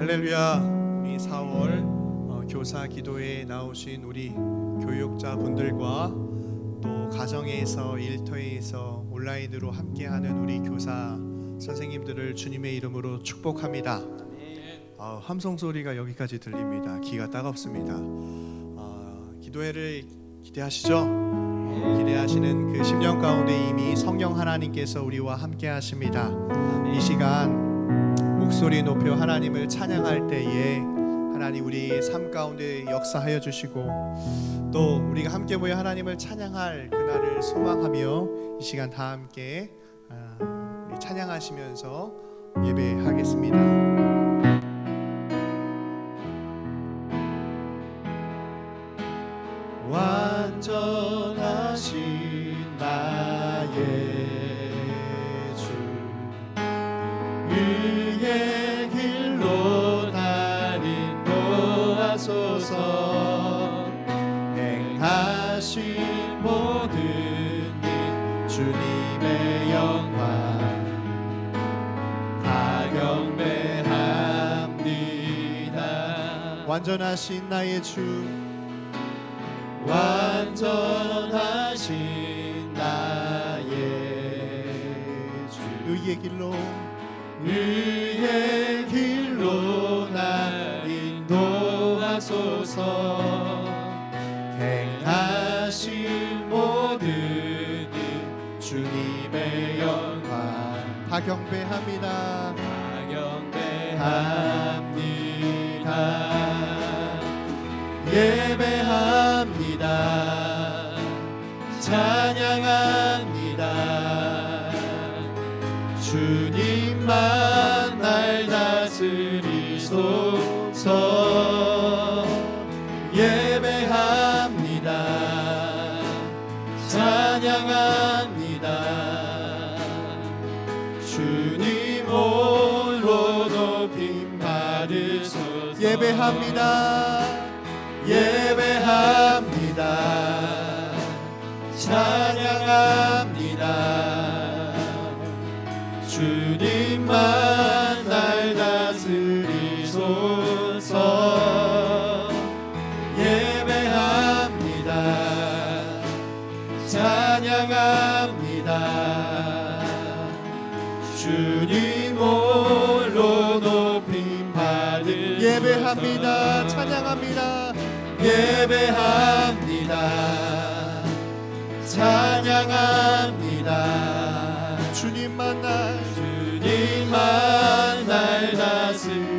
할렐루야. 우리 4월 교사 기도회에 나오신 우리 교육자 분들과 또 가정에서 일터에서 온라인으로 함께하는 우리 교사 선생님들을 주님의 이름으로 축복합니다. 함성 소리가 여기까지 들립니다. 귀가 따갑습니다. 기도회를 기대하시죠? 기대하시는 그 심령 가운데 이미 성령 하나님께서 우리와 함께 하십니다. 이 시간 목소리 높여 하나님을 찬양할 때에 하나님 우리 삶 가운데 역사하여 주시고 또 우리가 함께 모여 하나님을 찬양할 그날을 소망하며 이 시간 다 함께 찬양하시면서 예배하겠습니다. 완전하신 나의 주 의의 길로 날 인도하소서. 행하신 모든 일 주님의 영광 다 경배합니다. 완전하신 나의 주 완전하신 나의 주 의의 길로 날 인도하소서. 행하신 모든 일 주님의 영광 다 경배합니다. 예배합니다. 찬양합니다. 주님만 날 다스리소서. 예배합니다. 찬양합니다. 주님 홀로 높임 받으소서. 예배합니다. 찬양합니다. 주님만 날 다스리소서. 예배합니다. 찬양합니다. 주님 홀로 높임 받으소서. 예배합니다. 찬양합니다. 예배합니다. 찬양합니다. 주님만 날 다스리소서.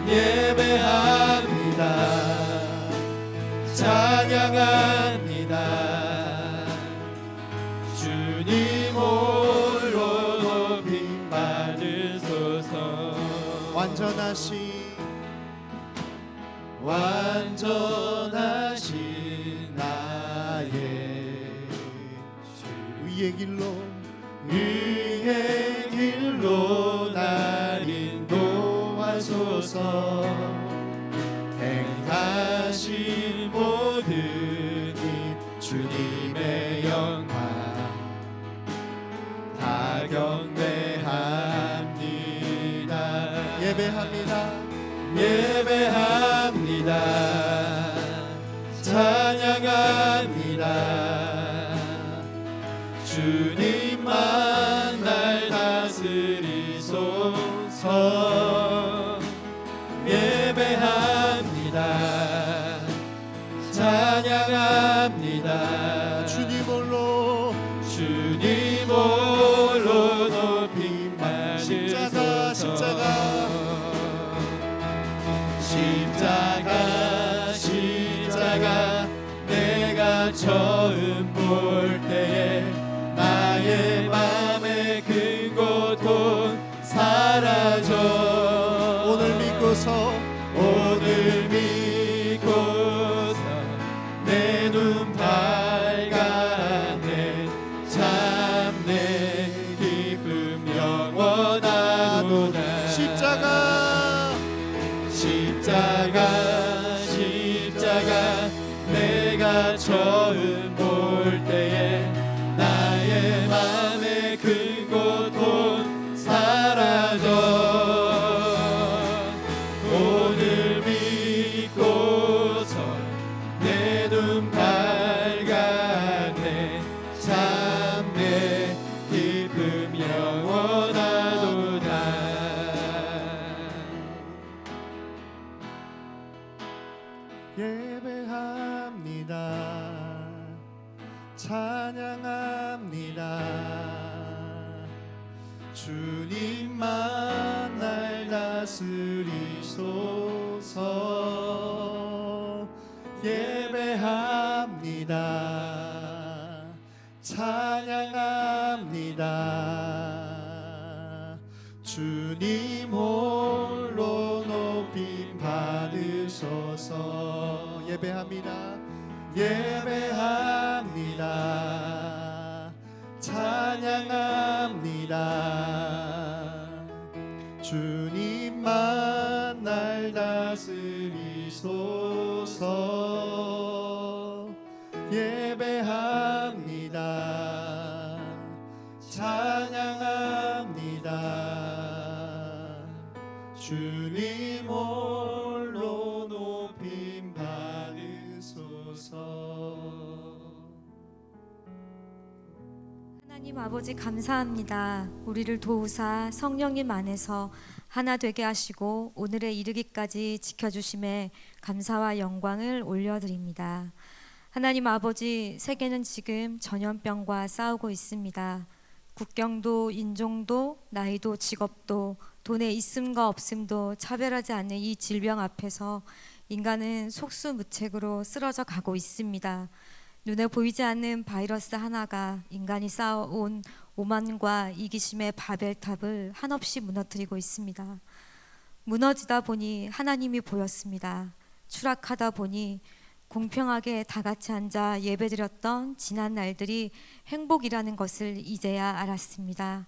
예배합니다. 찬양합니다. 주님 홀로 높임 받으소서. 완전하신 나의 주 의의 길로 날 인도하소서. 행하신 모든 일 주님의 영광 다 경배합니다. 예배합니다. 찬양합니다. 주님만 날 다스리소서. 예배합니다. 찬양합니다. 주님 홀로 높임 받으소서. 십자가 내가 처음 볼 때에 나의 맘의 큰 고통 사라져. 오늘 믿고서 내 눈 밝았네. 참 내 기쁨 영원하구나. 십자가 내가 처음 볼 때에 나의 맘에 주님만 날 다스리소서. 예배합니다. 찬양합니다. 주님 홀로 높임 받으소서. 예배합니다. 예배합니다. 찬양합니다. 주님만 날 다스리소서. 예배합니다. 찬양합니다. 주님 홀로 높임 받으소서. 하나님 아버지 감사합니다. 우리를 도우사 성령님 안에서 하나 되게 하시고 오늘에 이르기까지 지켜주심에 감사와 영광을 올려드립니다. 하나님 아버지, 세계는 지금 전염병과 싸우고 있습니다. 국경도 인종도 나이도 직업도 돈의 있음과 없음도 차별하지 않는 이 질병 앞에서 인간은 속수무책으로 쓰러져 가고 있습니다. 눈에 보이지 않는 바이러스 하나가 인간이 쌓아온 오만과 이기심의 바벨탑을 한없이 무너뜨리고 있습니다. 무너지다 보니 하나님이 보였습니다. 추락하다 보니 공평하게 다 같이 앉아 예배드렸던 지난 날들이 행복이라는 것을 이제야 알았습니다.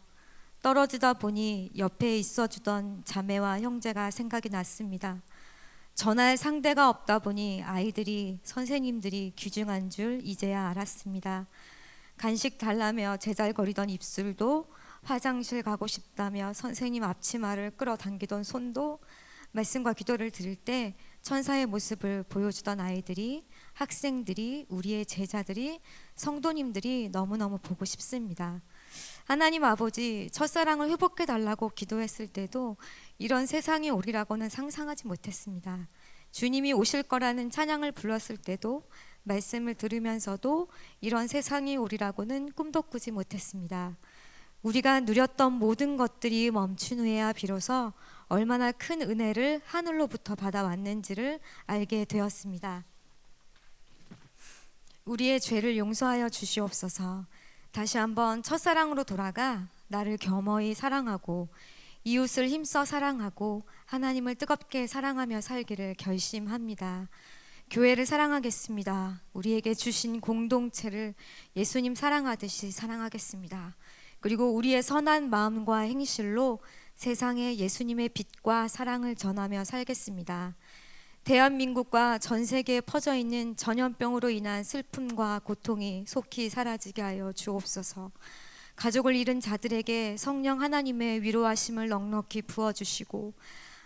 떨어지다 보니 옆에 있어주던 자매와 형제가 생각이 났습니다. 전할 상대가 없다 보니 아이들이 선생님들이 귀중한 줄 이제야 알았습니다. 간식 달라며 제잘거리던 입술도, 화장실 가고 싶다며 선생님 앞치마를 끌어당기던 손도, 말씀과 기도를 들을 때 천사의 모습을 보여주던 아이들이, 학생들이, 우리의 제자들이, 성도님들이 너무너무 보고 싶습니다. 하나님 아버지, 첫사랑을 회복해 달라고 기도했을 때도 이런 세상이 오리라고는 상상하지 못했습니다. 주님이 오실 거라는 찬양을 불렀을 때도, 말씀을 들으면서도 이런 세상이 오리라고는 꿈도 꾸지 못했습니다. 우리가 누렸던 모든 것들이 멈춘 후에야 비로소 얼마나 큰 은혜를 하늘로부터 받아왔는지를 알게 되었습니다. 우리의 죄를 용서하여 주시옵소서. 다시 한번 첫사랑으로 돌아가 나를 겸허히 사랑하고 이웃을 힘써 사랑하고 하나님을 뜨겁게 사랑하며 살기를 결심합니다. 교회를 사랑하겠습니다. 우리에게 주신 공동체를 예수님 사랑하듯이 사랑하겠습니다. 그리고 우리의 선한 마음과 행실로 세상에 예수님의 빛과 사랑을 전하며 살겠습니다. 대한민국과 전 세계에 퍼져 있는 전염병으로 인한 슬픔과 고통이 속히 사라지게 하여 주옵소서. 가족을 잃은 자들에게 성령 하나님의 위로하심을 넉넉히 부어주시고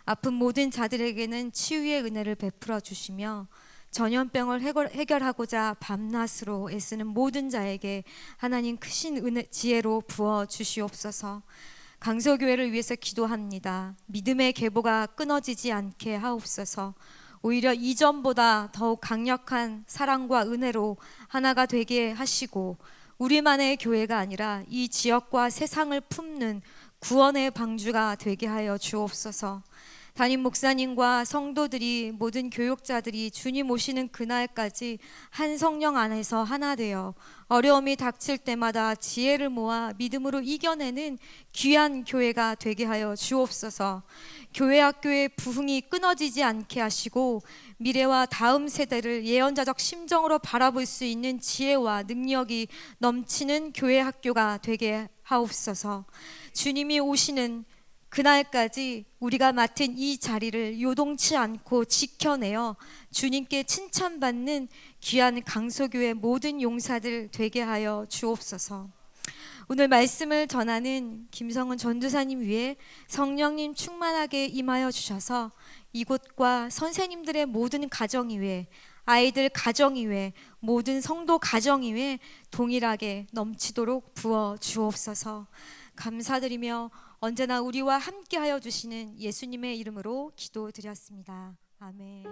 아픈 모든 자들에게는 치유의 은혜를 베풀어 주시며 전염병을 해결하고자 밤낮으로 애쓰는 모든 자에게 하나님 크신 은혜, 지혜로 부어 주시옵소서. 강서교회를 위해서 기도합니다. 믿음의 계보가 끊어지지 않게 하옵소서. 오히려 이전보다 더욱 강력한 사랑과 은혜로 하나가 되게 하시고 우리만의 교회가 아니라 이 지역과 세상을 품는 구원의 방주가 되게 하여 주옵소서. 담임 목사님과 성도들이, 모든 교육자들이 주님 오시는 그날까지 한 성령 안에서 하나 되어 어려움이 닥칠 때마다 지혜를 모아 믿음으로 이겨내는 귀한 교회가 되게 하여 주옵소서. 교회 학교의 부흥이 끊어지지 않게 하시고 미래와 다음 세대를 예언자적 심정으로 바라볼 수 있는 지혜와 능력이 넘치는 교회 학교가 되게 하옵소서. 주님이 오시는 그날까지 우리가 맡은 이 자리를 요동치 않고 지켜내어 주님께 칭찬받는 귀한 강서교회 모든 용사들 되게 하여 주옵소서. 오늘 말씀을 전하는 김성은 전도사님 위에 성령님 충만하게 임하여 주셔서 이곳과 선생님들의 모든 가정 위에, 아이들 가정 위에, 모든 성도 가정 위에 동일하게 넘치도록 부어 주옵소서. 감사드리며 언제나 우리와 함께하여 주시는 예수님의 이름으로 기도드렸습니다. 아멘.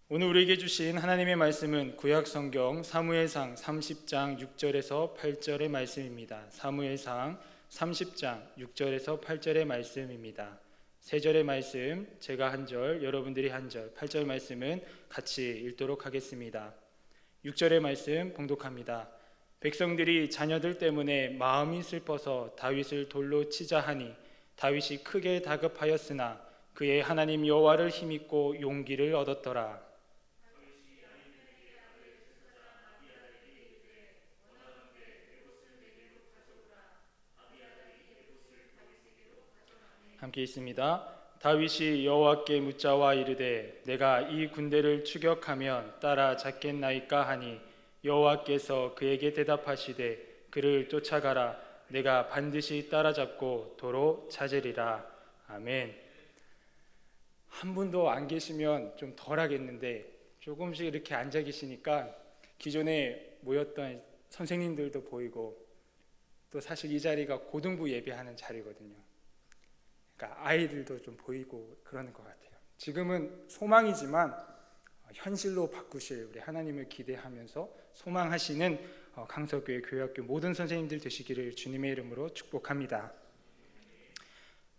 오늘 우리에게 주신 하나님의 말씀은 구약성경 사무엘상 30장 6절에서 8절의 말씀입니다. 사무엘상 30장 6절에서 8절의 말씀입니다. 세 절의 말씀 제가 한 절, 여러분들이 한 절, 8절 말씀은 같이 읽도록 하겠습니다. 6절의 말씀 봉독합니다. 백성들이 자녀들 때문에 마음이 슬퍼서 다윗을 돌로 치자 하니 다윗이 크게 다급하였으나 그의 하나님 여호와를 힘입고 용기를 얻었더라. 함께 있습니다. 다윗이 여호와께 묻자와 이르되 내가 이 군대를 추격하면 따라잡겠나이까 하니 여호와께서 그에게 대답하시되 그를 쫓아가라. 내가 반드시 따라잡고 도로 찾으리라. 아멘. 한 분도 안 계시면 좀 덜 하겠는데 조금씩 이렇게 앉아 계시니까 기존에 모였던 선생님들도 보이고 또 사실 이 자리가 고등부 예배하는 자리거든요. 그러니까 아이들도 좀 보이고 그러는 것 같아요. 지금은 소망이지만 현실로 바꾸실 우리 하나님을 기대하면서 소망하시는 강서교회 교회학교 모든 선생님들 되시기를 주님의 이름으로 축복합니다.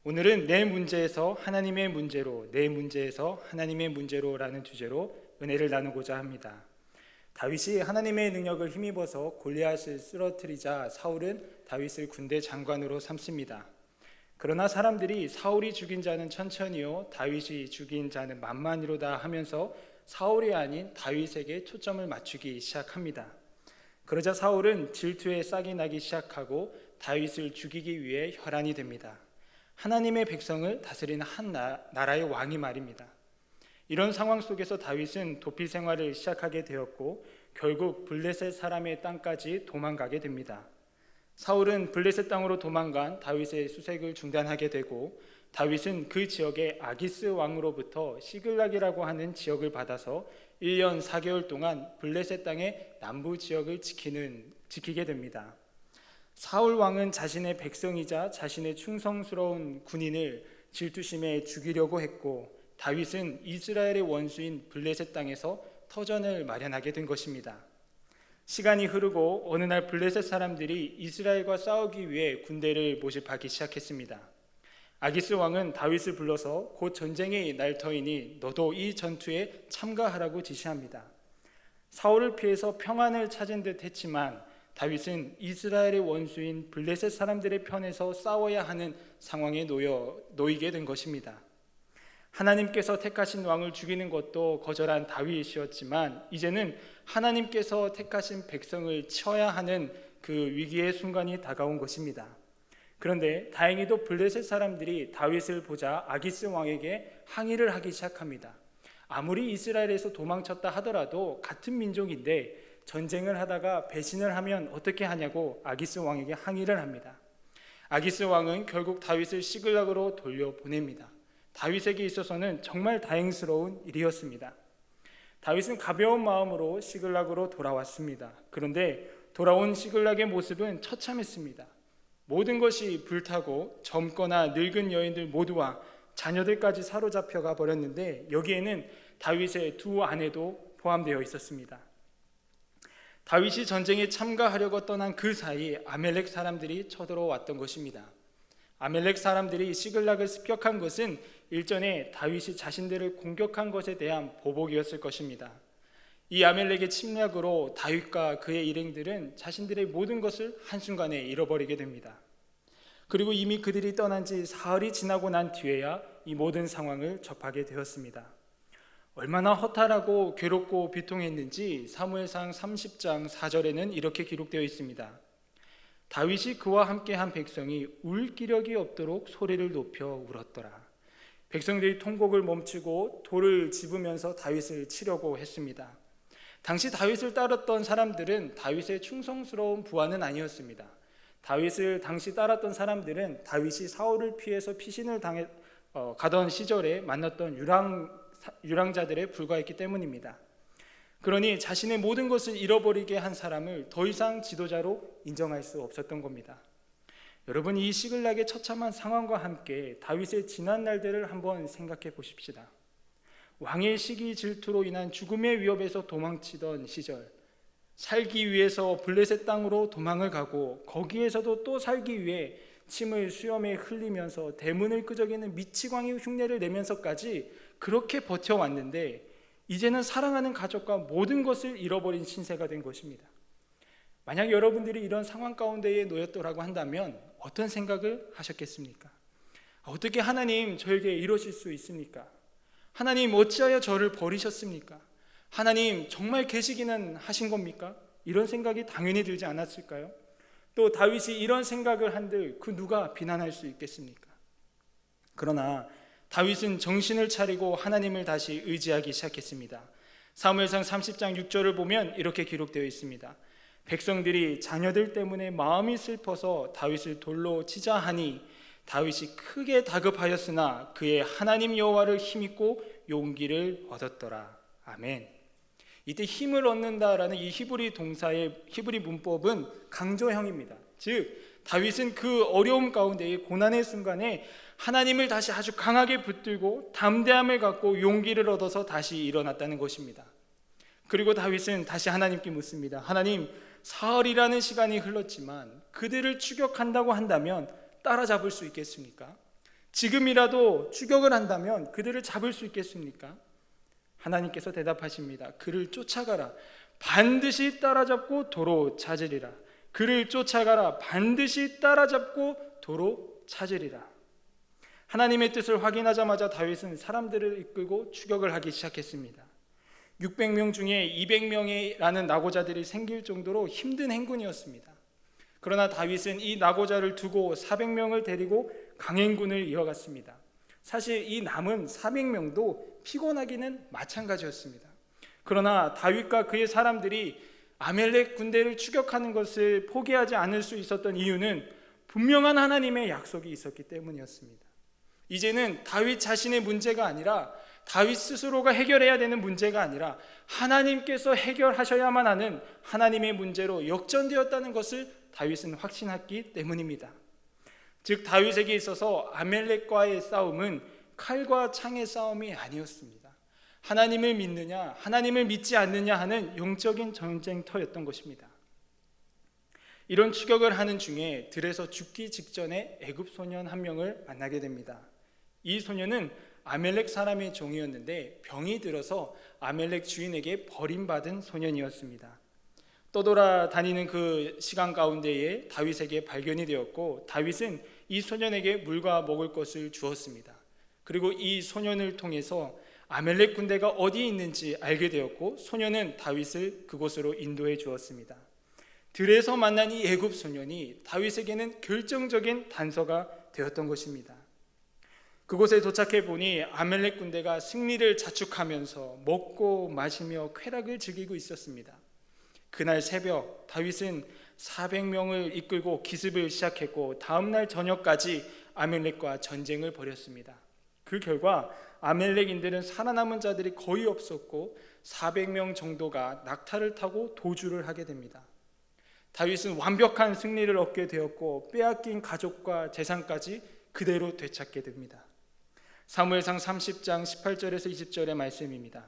오늘은 내 문제에서 하나님의 문제로, 내 문제에서 하나님의 문제로라는 주제로 은혜를 나누고자 합니다. 다윗이 하나님의 능력을 힘입어서 골리앗을 쓰러뜨리자 사울은 다윗을 군대 장관으로 삼습니다. 그러나 사람들이 사울이 죽인 자는 천천히요 다윗이 죽인 자는 만만히로다 하면서 사울이 아닌 다윗에게 초점을 맞추기 시작합니다. 그러자 사울은 질투에 싹이 나기 시작하고 다윗을 죽이기 위해 혈안이 됩니다. 하나님의 백성을 다스리는 한 나라의 왕이 말입니다. 이런 상황 속에서 다윗은 도피 생활을 시작하게 되었고 결국 블레셋 사람의 땅까지 도망가게 됩니다. 사울은 블레셋 땅으로 도망간 다윗의 수색을 중단하게 되고 다윗은 그 지역의 아기스 왕으로부터 시글락이라고 하는 지역을 받아서 1년 4개월 동안 블레셋 땅의 남부 지역을 지키게 됩니다. 사울 왕은 자신의 백성이자 자신의 충성스러운 군인을 질투심에 죽이려고 했고 다윗은 이스라엘의 원수인 블레셋 땅에서 터전을 마련하게 된 것입니다. 시간이 흐르고 어느 날 블레셋 사람들이 이스라엘과 싸우기 위해 군대를 모집하기 시작했습니다. 아기스 왕은 다윗을 불러서 곧 전쟁이 날 터이니 너도 이 전투에 참가하라고 지시합니다. 사울을 피해서 평안을 찾은 듯 했지만 다윗은 이스라엘의 원수인 블레셋 사람들의 편에서 싸워야 하는 상황에 놓이게 된 것입니다. 하나님께서 택하신 왕을 죽이는 것도 거절한 다윗이었지만 이제는 하나님께서 택하신 백성을 쳐야 하는 그 위기의 순간이 다가온 것입니다. 그런데 다행히도 블레셋 사람들이 다윗을 보자 아기스 왕에게 항의를 하기 시작합니다. 아무리 이스라엘에서 도망쳤다 하더라도 같은 민족인데 전쟁을 하다가 배신을 하면 어떻게 하냐고 아기스 왕에게 항의를 합니다. 아기스 왕은 결국 다윗을 시글락으로 돌려보냅니다. 다윗에게 있어서는 정말 다행스러운 일이었습니다. 다윗은 가벼운 마음으로 시글락으로 돌아왔습니다. 그런데 돌아온 시글락의 모습은 처참했습니다. 모든 것이 불타고 젊거나 늙은 여인들 모두와 자녀들까지 사로잡혀가 버렸는데 여기에는 다윗의 두 아내도 포함되어 있었습니다. 다윗이 전쟁에 참가하려고 떠난 그 사이 아멜렉 사람들이 쳐들어왔던 것입니다. 아멜렉 사람들이 시글락을 습격한 것은 일전에 다윗이 자신들을 공격한 것에 대한 보복이었을 것입니다. 이 아멜렉의 침략으로 다윗과 그의 일행들은 자신들의 모든 것을 한순간에 잃어버리게 됩니다. 그리고 이미 그들이 떠난 지 사흘이 지나고 난 뒤에야 이 모든 상황을 접하게 되었습니다. 얼마나 허탈하고 괴롭고 비통했는지 사무엘상 30장 4절에는 이렇게 기록되어 있습니다. 다윗이 그와 함께한 백성이 울 기력이 없도록 소리를 높여 울었더라. 백성들이 통곡을 멈추고 돌을 집으면서 다윗을 치려고 했습니다. 당시 다윗을 따랐던 사람들은 다윗의 충성스러운 부하는 아니었습니다. 다윗을 당시 따랐던 사람들은 다윗이 사울을 피해서 피신을 가던 시절에 만났던 유랑자들에 불과했기 때문입니다. 그러니 자신의 모든 것을 잃어버리게 한 사람을 더 이상 지도자로 인정할 수 없었던 겁니다. 여러분, 이 시글락의 처참한 상황과 함께 다윗의 지난 날들을 한번 생각해 보십시다. 왕의 시기 질투로 인한 죽음의 위협에서 도망치던 시절, 살기 위해서 블레셋 땅으로 도망을 가고 거기에서도 또 살기 위해 침을 수염에 흘리면서 대문을 끄적이는 미치광이 흉내를 내면서까지 그렇게 버텨왔는데 이제는 사랑하는 가족과 모든 것을 잃어버린 신세가 된 것입니다. 만약 여러분들이 이런 상황 가운데에 놓였더라고 한다면 어떤 생각을 하셨겠습니까? 어떻게 하나님 저에게 이러실 수 있습니까? 하나님 어찌하여 저를 버리셨습니까? 하나님 정말 계시기는 하신 겁니까? 이런 생각이 당연히 들지 않았을까요? 또 다윗이 이런 생각을 한들 그 누가 비난할 수 있겠습니까? 그러나 다윗은 정신을 차리고 하나님을 다시 의지하기 시작했습니다. 사무엘상 30장 6절을 보면 이렇게 기록되어 있습니다. 백성들이 자녀들 때문에 마음이 슬퍼서 다윗을 돌로 치자 하니 다윗이 크게 다급하였으나 그의 하나님 여호와를 힘입고 용기를 얻었더라. 아멘. 이때 힘을 얻는다라는 이 히브리 동사의 히브리 문법은 강조형입니다. 즉 다윗은 그 어려움 가운데의 고난의 순간에 하나님을 다시 아주 강하게 붙들고 담대함을 갖고 용기를 얻어서 다시 일어났다는 것입니다. 그리고 다윗은 다시 하나님께 묻습니다. 하나님, 사흘이라는 시간이 흘렀지만 그들을 추격한다고 한다면 따라잡을 수 있겠습니까? 지금이라도 추격을 한다면 그들을 잡을 수 있겠습니까? 하나님께서 대답하십니다. 그를 쫓아가라. 반드시 따라잡고 도로 찾으리라. 그를 쫓아가라. 반드시 따라잡고 도로 찾으리라. 하나님의 뜻을 확인하자마자 다윗은 사람들을 이끌고 추격을 하기 시작했습니다. 600명 중에 200명이라는 낙오자들이 생길 정도로 힘든 행군이었습니다. 그러나 다윗은 이 낙오자를 두고 400명을 데리고 강행군을 이어갔습니다. 사실 이 남은 400명도 피곤하기는 마찬가지였습니다. 그러나 다윗과 그의 사람들이 아멜렉 군대를 추격하는 것을 포기하지 않을 수 있었던 이유는 분명한 하나님의 약속이 있었기 때문이었습니다. 이제는 다윗 자신의 문제가 아니라 다윗 스스로가 해결해야 되는 문제가 아니라 하나님께서 해결하셔야만 하는 하나님의 문제로 역전되었다는 것을 다윗은 확신했기 때문입니다. 즉 다윗에게 있어서 아멜렉과의 싸움은 칼과 창의 싸움이 아니었습니다. 하나님을 믿느냐 하나님을 믿지 않느냐 하는 영적인 전쟁터였던 것입니다. 이런 추격을 하는 중에 들에서 죽기 직전에 애굽 소년 한 명을 만나게 됩니다. 이 소년은 아멜렉 사람의 종이었는데 병이 들어서 아멜렉 주인에게 버림받은 소년이었습니다. 떠돌아다니는 그 시간 가운데에 다윗에게 발견이 되었고 다윗은 이 소년에게 물과 먹을 것을 주었습니다. 그리고 이 소년을 통해서 아멜렉 군대가 어디에 있는지 알게 되었고 소년은 다윗을 그곳으로 인도해 주었습니다. 들에서 만난 이 애굽 소년이 다윗에게는 결정적인 단서가 되었던 것입니다. 그곳에 도착해 보니 아멜렉 군대가 승리를 자축하면서 먹고 마시며 쾌락을 즐기고 있었습니다. 그날 새벽 다윗은 400명을 이끌고 기습을 시작했고 다음날 저녁까지 아멜렉과 전쟁을 벌였습니다. 그 결과 아멜렉인들은 살아남은 자들이 거의 없었고 400명 정도가 낙타를 타고 도주를 하게 됩니다. 다윗은 완벽한 승리를 얻게 되었고 빼앗긴 가족과 재산까지 그대로 되찾게 됩니다. 사무엘상 30장 18절에서 20절의 말씀입니다.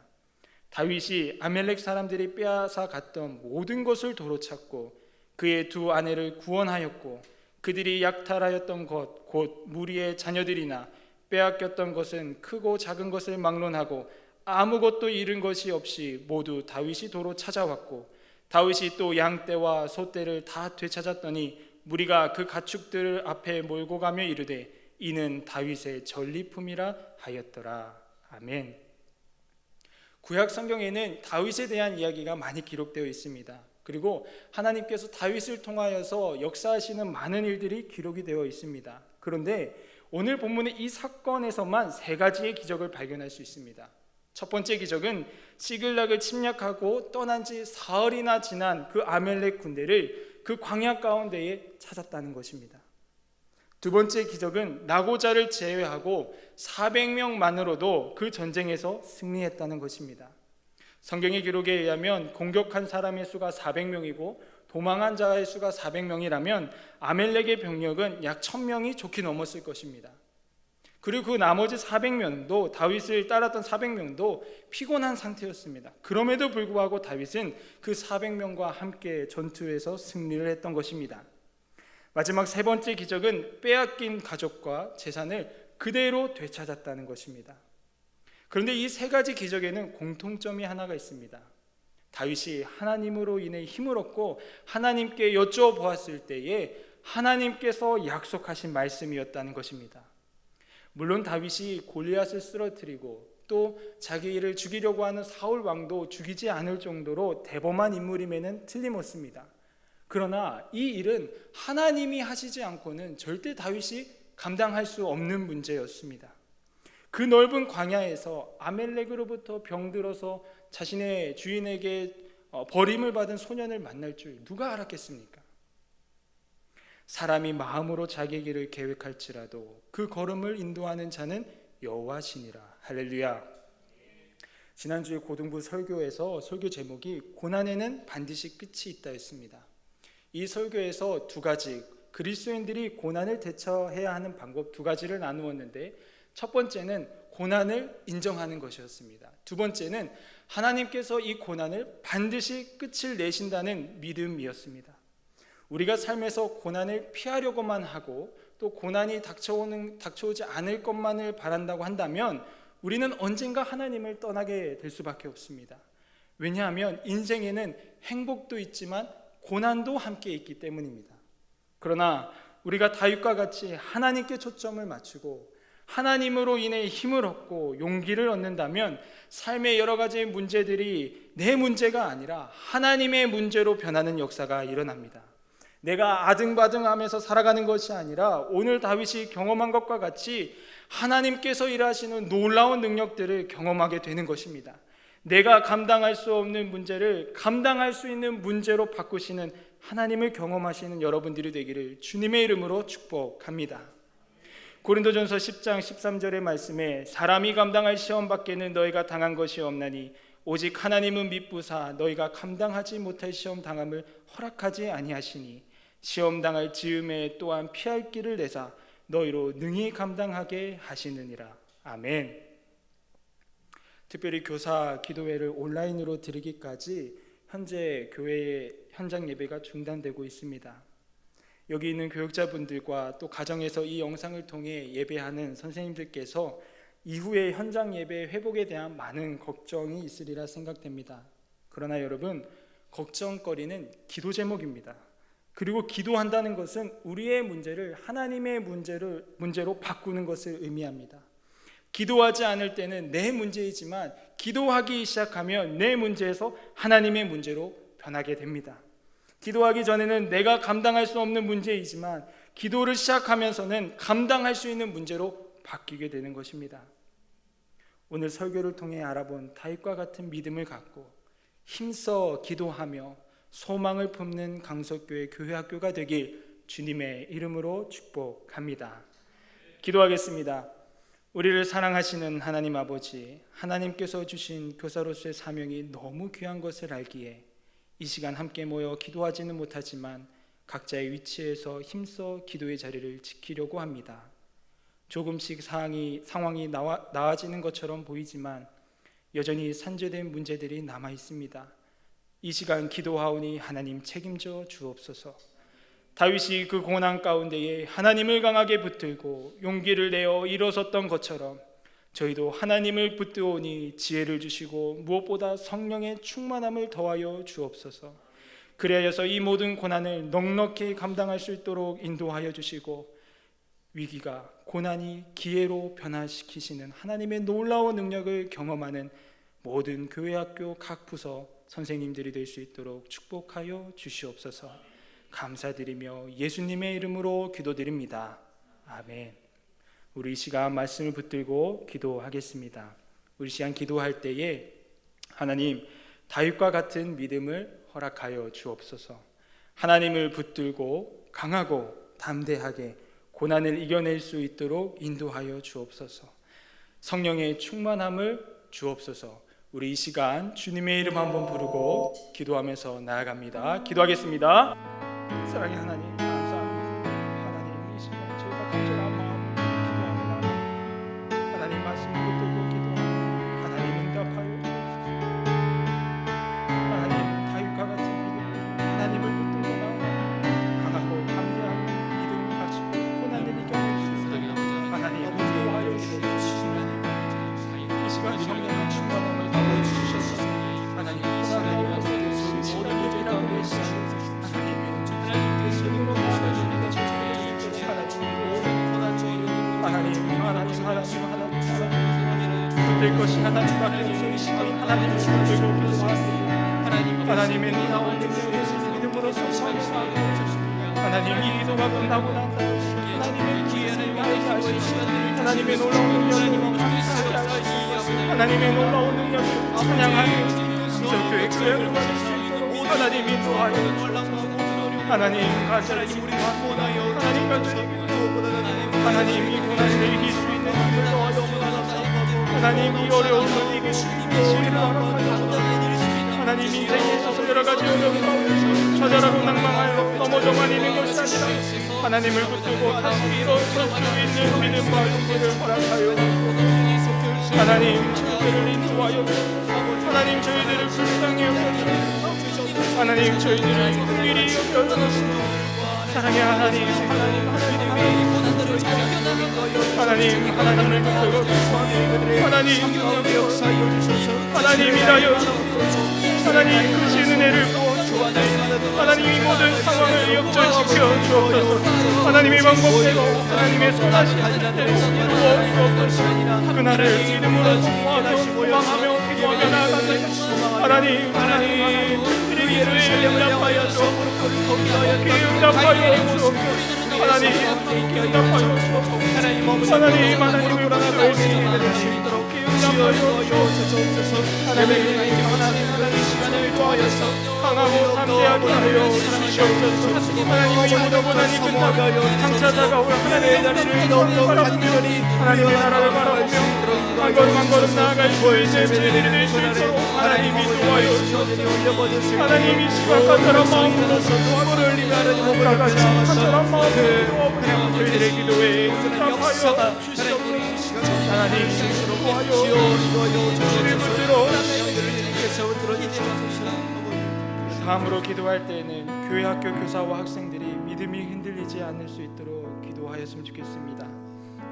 다윗이 아멜렉 사람들이 빼앗아 갔던 모든 것을 도로 찾고 그의 두 아내를 구원하였고 그들이 약탈하였던 것 곧 무리의 자녀들이나 빼앗겼던 것은 크고 작은 것을 막론하고 아무것도 잃은 것이 없이 모두 다윗이 도로 찾아왔고 다윗이 또 양떼와 소떼를 다 되찾았더니 무리가 그 가축들을 앞에 몰고 가며 이르되 이는 다윗의 전리품이라 하였더라. 아멘. 구약 성경에는 다윗에 대한 이야기가 많이 기록되어 있습니다. 그리고 하나님께서 다윗을 통하여서 역사하시는 많은 일들이 기록이 되어 있습니다. 그런데 오늘 본문의 이 사건에서만 세 가지의 기적을 발견할 수 있습니다. 첫 번째 기적은 시글락을 침략하고 떠난 지 사흘이나 지난 그 아멜렉 군대를 그 광야 가운데에 찾았다는 것입니다. 두 번째 기적은 낙오자를 제외하고 400명만으로도 그 전쟁에서 승리했다는 것입니다. 성경의 기록에 의하면 공격한 사람의 수가 400명이고 도망한 자의 수가 400명이라면 아멜렉의 병력은 약 1000명이 좋게 넘었을 것입니다. 그리고 그 나머지 400명도, 다윗을 따랐던 400명도 피곤한 상태였습니다. 그럼에도 불구하고 다윗은 그 400명과 함께 전투에서 승리를 했던 것입니다. 마지막 세 번째 기적은 빼앗긴 가족과 재산을 그대로 되찾았다는 것입니다. 그런데 이 세 가지 기적에는 공통점이 하나가 있습니다. 다윗이 하나님으로 인해 힘을 얻고 하나님께 여쭤보았을 때에 하나님께서 약속하신 말씀이었다는 것입니다. 물론 다윗이 골리앗을 쓰러뜨리고 또 자기를 죽이려고 하는 사울 왕도 죽이지 않을 정도로 대범한 인물임에는 틀림없습니다. 그러나 이 일은 하나님이 하시지 않고는 절대 다윗이 감당할 수 없는 문제였습니다. 그 넓은 광야에서 아멜렉으로부터 병들어서 자신의 주인에게 버림을 받은 소년을 만날 줄 누가 알았겠습니까? 사람이 마음으로 자기 길을 계획할지라도 그 걸음을 인도하는 자는 여호와시니라. 할렐루야. 지난주에 고등부 설교에서 설교 제목이 고난에는 반드시 끝이 있다였습니다. 이 설교에서 두 가지, 그리스도인들이 고난을 대처해야 하는 방법 두 가지를 나누었는데, 첫 번째는 고난을 인정하는 것이었습니다. 두 번째는 하나님께서 이 고난을 반드시 끝을 내신다는 믿음이었습니다. 우리가 삶에서 고난을 피하려고만 하고 또 고난이 닥쳐오지 않을 것만을 바란다고 한다면 우리는 언젠가 하나님을 떠나게 될 수밖에 없습니다. 왜냐하면 인생에는 행복도 있지만 고난도 함께 있기 때문입니다. 그러나 우리가 다윗과 같이 하나님께 초점을 맞추고 하나님으로 인해 힘을 얻고 용기를 얻는다면 삶의 여러 가지 문제들이 내 문제가 아니라 하나님의 문제로 변하는 역사가 일어납니다. 내가 아등바등하면서 살아가는 것이 아니라 오늘 다윗이 경험한 것과 같이 하나님께서 일하시는 놀라운 능력들을 경험하게 되는 것입니다. 내가 감당할 수 없는 문제를 감당할 수 있는 문제로 바꾸시는 하나님을 경험하시는 여러분들이 되기를 주님의 이름으로 축복합니다. 고린도전서 10장 13절의 말씀에 사람이 감당할 시험 밖에는 너희가 당한 것이 없나니 오직 하나님은 미쁘사 너희가 감당하지 못할 시험 당함을 허락하지 아니하시니 시험 당할 즈음에 또한 피할 길을 내사 너희로 능히 감당하게 하시느니라. 아멘. 특별히 교사 기도회를 온라인으로 드리기까지 현재 교회의 현장 예배가 중단되고 있습니다. 여기 있는 교육자분들과 또 가정에서 이 영상을 통해 예배하는 선생님들께서 이후에 현장 예배 회복에 대한 많은 걱정이 있으리라 생각됩니다. 그러나 여러분, 걱정거리는 기도 제목입니다. 그리고 기도한다는 것은 우리의 문제를 하나님의 문제로 바꾸는 것을 의미합니다. 기도하지 않을 때는 내 문제이지만 기도하기 시작하면 내 문제에서 하나님의 문제로 변하게 됩니다. 기도하기 전에는 내가 감당할 수 없는 문제이지만 기도를 시작하면서는 감당할 수 있는 문제로 바뀌게 되는 것입니다. 오늘 설교를 통해 알아본 다윗과 같은 믿음을 갖고 힘써 기도하며 소망을 품는 강석교회 교회학교가 되길 주님의 이름으로 축복합니다. 기도하겠습니다. 우리를 사랑하시는 하나님 아버지, 하나님께서 주신 교사로서의 사명이 너무 귀한 것을 알기에 이 시간 함께 모여 기도하지는 못하지만 각자의 위치에서 힘써 기도의 자리를 지키려고 합니다. 조금씩 상황이 나아지는 것처럼 보이지만 여전히 산재된 문제들이 남아 있습니다. 이 시간 기도하오니 하나님 책임져 주옵소서. 다윗이 그 고난 가운데에 하나님을 강하게 붙들고 용기를 내어 일어섰던 것처럼 저희도 하나님을 붙들오니 지혜를 주시고 무엇보다 성령의 충만함을 더하여 주옵소서. 그리하여서 이 모든 고난을 넉넉히 감당할 수 있도록 인도하여 주시고 위기가 고난이 기회로 변화시키시는 하나님의 놀라운 능력을 경험하는 모든 교회학교 각 부서 선생님들이 될 수 있도록 축복하여 주시옵소서. 감사드리며 예수님의 이름으로 기도드립니다. 아멘. 우리 이 시간 말씀을 붙들고 기도하겠습니다. 우리 시간 기도할 때에 하나님 다윗과 같은 믿음을 허락하여 주옵소서. 하나님을 붙들고 강하고 담대하게 고난을 이겨낼 수 있도록 인도하여 주옵소서. 성령의 충만함을 주옵소서. 우리 이 시간 주님의 이름 한번 부르고 기도하면서 나아갑니다. 기도하겠습니다. 사랑의 하나님 감사합니다. 하나님 이 시간 저희가 간절한 마음으로 기도합니다. 될 것이 하나님밖에 없으시니 하나님을 붙들고 기도하옵니다. 하나님의 놀라운 능력을 믿음으로 선포합니다. 하나님, 이 기도가 끝나고 난 다음에 하나님의 기회를 알게 하시고 하나님의 놀라운 능력을 감사하게 하시고 하나님의 놀라운 능력을 찬양하며 성교회 교회를 받을 수 있도록 하나님 인도하여 하나님 간절히 우리가 하나님 간절히 하나님 이 고난을 이길 수 있는 힘을 도와주옵소서. 하나님 이 어려움을 이길 수 있는 우리를 허락하옵소서. 하나님 인생에 있어서 여러 가지 어려움이 좌절하고 낭망하여 넘어져만 있는 것이 아니라 하나님을 붙들고 다시 일어설 수 있는 믿음과 용기를 허락하여 하나님 저희들을 인도하여 하나님 저희들을 불쌍히 여겨주시옵소서. 하나님 저희들을 긍휼히 여겨주시옵소서. 사랑의 하나님 하나님을 붙들고 기도하며 하나님 일하여 하나님 크신 은혜를 부어주옵소서. 하나님 이 모든 상황을 역전시켜 주옵소서. 하나님의 방법대로 하나님의 선하신 뜻대로 이루어 주옵소서. 그날을 믿음으로 소망하며 기도하며 나아가는 하나님 우리 기도에 응답하여 주옵소서. 응답하여 주옵소서. 하나님 응답하여 주옵소서. 하나님을 붙들고 응답하여 주옵소서. 하나님 시간을 도하여서 강하고 담대하게 하여 주시옵소서. 하나님의 모든 고난이 끝나고 장차 다가올 하나님의 나라를 바라보며 하나님의 나라를 바라보며 한 걸음 한 걸음 나아갈 수 있는 저희들이 될 수 있도록 하나님이 도와여 주옵소서. 하나님이 시간 간절한 마음으로 도와주시고 나같이 간절한 마음으로 도와주시고 저희들의 기도에 응답하여 주시옵소서. 하나님 도와여 주를 붙들어 다음으로 기도할 때에는 교회 학교 교사와 학생들이 믿음이 흔들리지 않을 수 있도록 기도하였으면 좋겠습니다.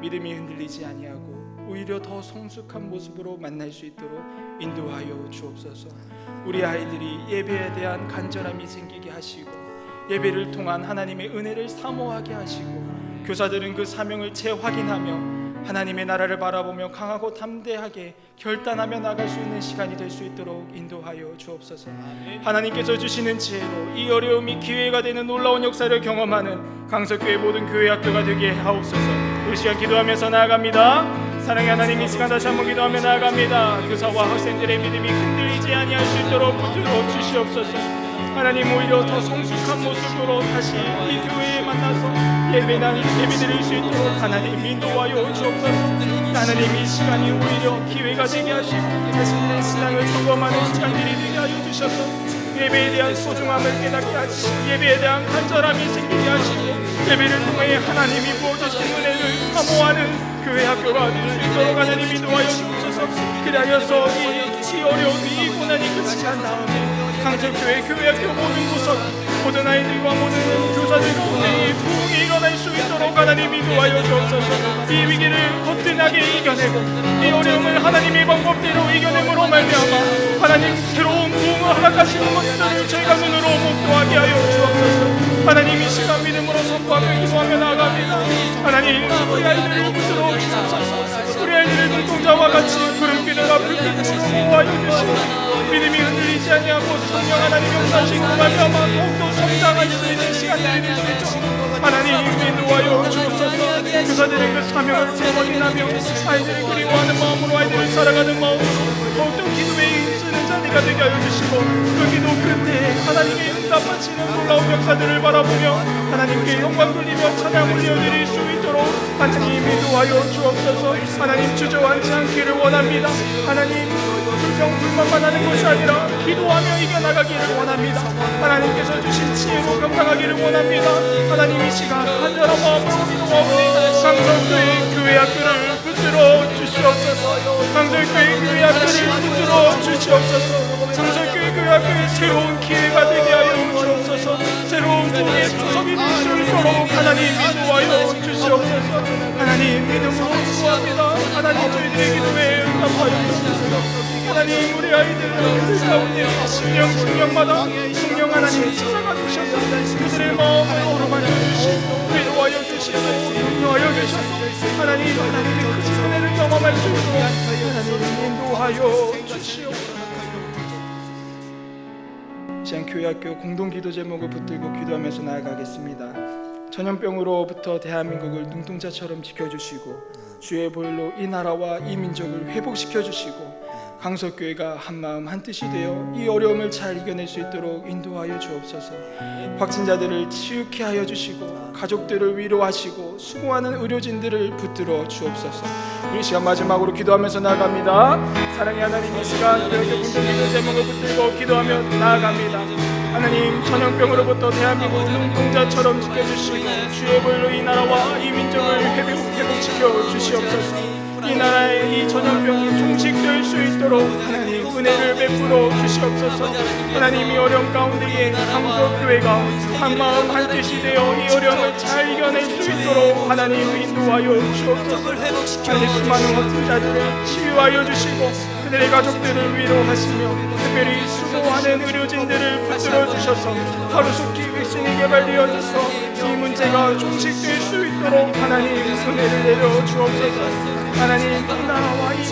믿음이 흔들리지 아니하고 오히려 더 성숙한 모습으로 만날 수 있도록 인도하여 주옵소서. 우리 아이들이 예배에 대한 간절함이 생기게 하시고 예배를 통한 하나님의 은혜를 사모하게 하시고 교사들은 그 사명을 재확인하며 하나님의 나라를 바라보며 강하고 담대하게 결단하며 나갈 수 있는 시간이 될 수 있도록 인도하여 주옵소서. 하나님께서 주시는 지혜로 이 어려움이 기회가 되는 놀라운 역사를 경험하는 강석교회 모든 교회 학교가 되게 하옵소서. 우리 시간 기도하면서 나아갑니다. 사랑의 하나님, 이 시간 다시 한번 기도하며 나아갑니다. 교사와 학생들의 믿음이 흔들리지 아니할 수 있도록 붙들어 주시옵소서. 하나님 오히려 더 성숙한 모습으로 다시 이 교회에 만나서 예배드릴 수 있도록 하나님 인도하여 주옵소서. 하나님 이 시간이 오히려 기회가 되게 하시고 자신들의 신앙을 점검하는 시간들이 되게 하여 주셔서 예배에 대한 소중함을 깨닫게 하시고 예배에 대한 간절함이 생기게 하시고 예배를 통해 하나님이 부어주신 은혜를 사모하는 교회 학교가 될 수 있도록 하나님 인도하여 주옵소서. 그리하여서 이 어려움이 이 고난이 끝이 난 다음에 강철교회 교회 학교 모든 구석 모든 아이들과 모든 교사들 가운데 부흥이 일어날 수 있도록 하나님 인도하여 주옵소서. 이 위기를 거뜬하게 이겨내고 이 어려움을 하나님의 방법대로 이겨냄으로 말미암아 하나님 새로운 부흥을 허락하시는 것들을 저희가 눈으로 목도하게 하여 주옵소서. 하나님 이 시간 믿음으로 선포하며 기도하며 나아갑니다. 하나님 우리 아이들을 붙들어 주옵소서. 우리 아이들의 눈동자와 같이 구름기둥과 불빛으로 보호하여 주시고 믿음이 흔들리지 아니하고 성령 하나님 역사하시고 말미암아 더욱더 성장할 수 있는 시간이 될 수 있도록 하나님 인도하여 주옵소서. 교사들의 그 사명을 재확인하며 아이들을 그리워하는 마음으로 아이들을 사랑하는 마음으로 더욱더 기도에 힘쓰는 자리가 되게 하여 주시고 그 기도 끝에 하나님의 응답하시는 놀라운 역사들을 바라보며 하나님께 영광 돌리며 찬양 올려드릴 수 있도록 하나님 인도하여 주옵소서. 하나님 주저앉지 않기를 원합니다. 하나님 불평불만만 하는 것이 아니라 기도하며 이겨나가기를 원합니다. 하나님께서 주신 지혜로 감당하기를 원합니다. 하나님 이 시간 간절한 마음으로 기도하오니 강성교회 교회 학교를 붙들어 주시옵소서. 강성교회 교회 학교를 붙들어 주시옵소서. 강성교회 교회 학교에 새로운 기회가 되게 하여 주옵소서. 새로운 부흥의 초석이 될 수 있도록 하나님 인도하여 주시옵소서. 하나님 믿음으로 기도합니다. 하나님 저희들의 기도에 응답하여 주옵소서. 하나님 우리 아이들 가운데 신령마다 성령 하나님 찾아가 주셔서 그들의 마음을 어루만져 주시고 위로하여 주시고 주시고 격려하여 주셔서 하나님의 크신 은혜를 경험할 수 있도록 하나님 인도하여 주시옵소서. 시안교회학교 공동기도 제목을 붙들고 기도하면서 나아가겠습니다. 전염병으로부터 대한민국을 눈동자처럼 지켜주시고 주의 보혈로 이 나라와 이 민족을 회복시켜주시고 강석교회가 한마음 한뜻이 되어 이 어려움을 잘 이겨낼 수 있도록 인도하여 주옵소서. 확진자들을 치유케 하여 주시고 가족들을 위로하시고 수고하는 의료진들을 붙들어 주옵소서. 우리 시간 마지막으로 기도하면서 나아갑니다. 사랑의 하나님, 이 시간 교회 공동기도 제목을 붙들고 기도하며 나아갑니다. 하나님, 전염병으로부터 대한민국을 눈동자처럼 지켜주시고 주의 보혈로 이 나라와 이 민족을 회복시켜 주시옵소서. 이 나라의 이 전염병이 종식될 수 있도록 하나님 은혜를 베풀어 주시옵소서. 하나님, 이 어려움 가운데에 강석교회가 한마음 한뜻이 되어 이 어려움을 잘 이겨낼 수 있도록 하나님 인도하여 주옵소서. 하나님, 수많은 확진자들을 치유하여 주시고 그들의 가족들을 위로하시며 특별히 수고하는 의료진들을 붙들어 주셔서 하루속히 백신이 개발되어져서 이 문제가 종식될 수 있도록 하나님 은혜를 내려 주옵소서. 하나님, 이 나라와 이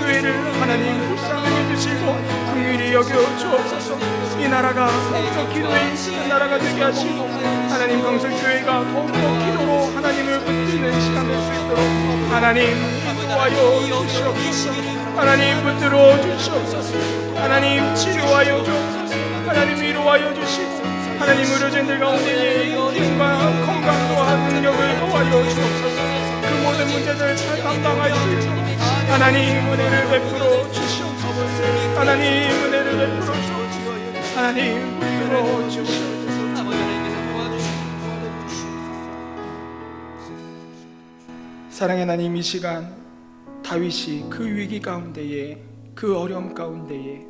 교회를 하나님 불쌍히 해주시고 긍휼히 여겨 주옵소서. 이 나라가 더욱더 기도에 있는 나라가 되게 하시고 하나님 강석교회가 더욱더 기도로 하나님을 붙드는 시간 될 수 있도록 하나님 인도하여 주시옵소서. 하나님 붙들어 주시옵소서. 하나님 치료하여 주옵소서. 하나님 위로하여 주시고 하나님 의료진들 가운데에 힘과 건강과 능력을 더하여 주옵소서. 그 모든 문제들을 잘 감당할 수 있도록 하나님 은혜를 베풀어 주시옵소서. 하나님 은혜를 베풀어 주옵소서. 하나님 붙들어 주시옵소서. 사랑의 하나님, 이 시간 다윗이 그 위기 가운데에 그 어려움 가운데에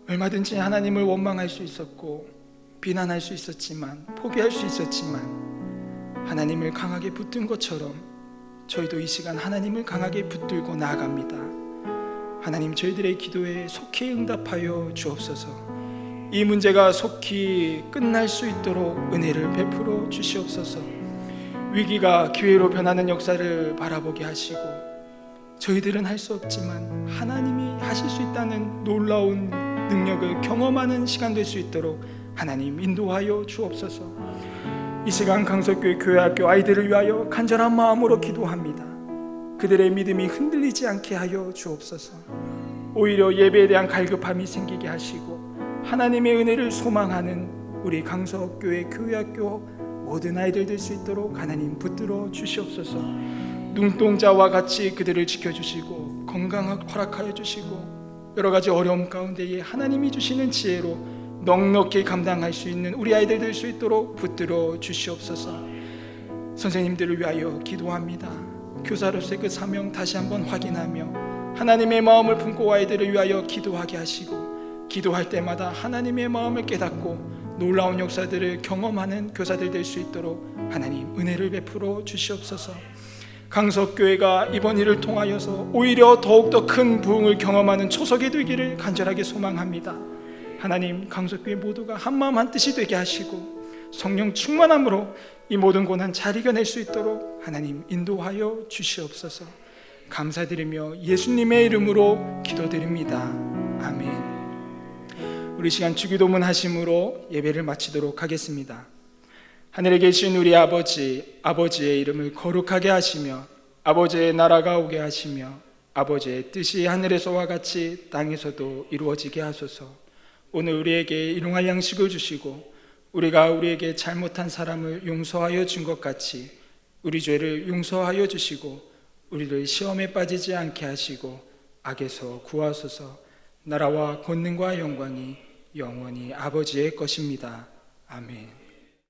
얼마든지 하나님을 원망할 수 있었고 비난할 수 있었지만 포기할 수 있었지만 하나님을 강하게 붙든 것처럼 저희도 이 시간 하나님을 강하게 붙들고 나아갑니다. 하나님, 저희들의 기도에 속히 응답하여 주옵소서. 이 문제가 속히 끝날 수 있도록 은혜를 베풀어 주시옵소서. 위기가 기회로 변하는 역사를 바라보게 하시고 저희들은 할 수 없지만 하나님이 하실 수 있다는 놀라운 능력을 경험하는 시간 될 수 있도록 하나님 인도하여 주옵소서. 이 시간 강석교회 교회학교 아이들을 위하여 간절한 마음으로 기도합니다. 그들의 믿음이 흔들리지 않게 하여 주옵소서. 오히려 예배에 대한 갈급함이 생기게 하시고 하나님의 은혜를 소망하는 우리 강석교회 교회학교 모든 아이들 될 수 있도록 하나님 붙들어 주시옵소서. 눈동자와 같이 그들을 지켜주시고 건강 허락하여 주시고 여러 가지 어려움 가운데에 하나님이 주시는 지혜로 넉넉히 감당할 수 있는 우리 아이들 될 수 있도록 붙들어 주시옵소서. 선생님들을 위하여 기도합니다. 교사로서의 그 사명 다시 한번 확인하며 하나님의 마음을 품고 아이들을 위하여 기도하게 하시고 기도할 때마다 하나님의 마음을 깨닫고 놀라운 역사들을 경험하는 교사들 될 수 있도록 하나님 은혜를 베풀어 주시옵소서. 강석교회가 이번 일을 통하여서 오히려 더욱더 큰 부흥을 경험하는 초석이 되기를 간절하게 소망합니다. 하나님, 강석교회 모두가 한마음 한뜻이 되게 하시고 성령 충만함으로 이 모든 고난 잘 이겨낼 수 있도록 하나님 인도하여 주시옵소서. 감사드리며 예수님의 이름으로 기도드립니다. 아멘. 우리 시간 주기도문 하심으로 예배를 마치도록 하겠습니다. 하늘에 계신 우리 아버지, 아버지의 이름을 거룩하게 하시며 아버지의 나라가 오게 하시며 아버지의 뜻이 하늘에서와 같이 땅에서도 이루어지게 하소서. 오늘 우리에게 일용할 양식을 주시고 우리가 우리에게 잘못한 사람을 용서하여 준 것 같이 우리 죄를 용서하여 주시고 우리를 시험에 빠지지 않게 하시고 악에서 구하소서. 나라와 권능과 영광이 영원히 아버지의 것입니다. 아멘.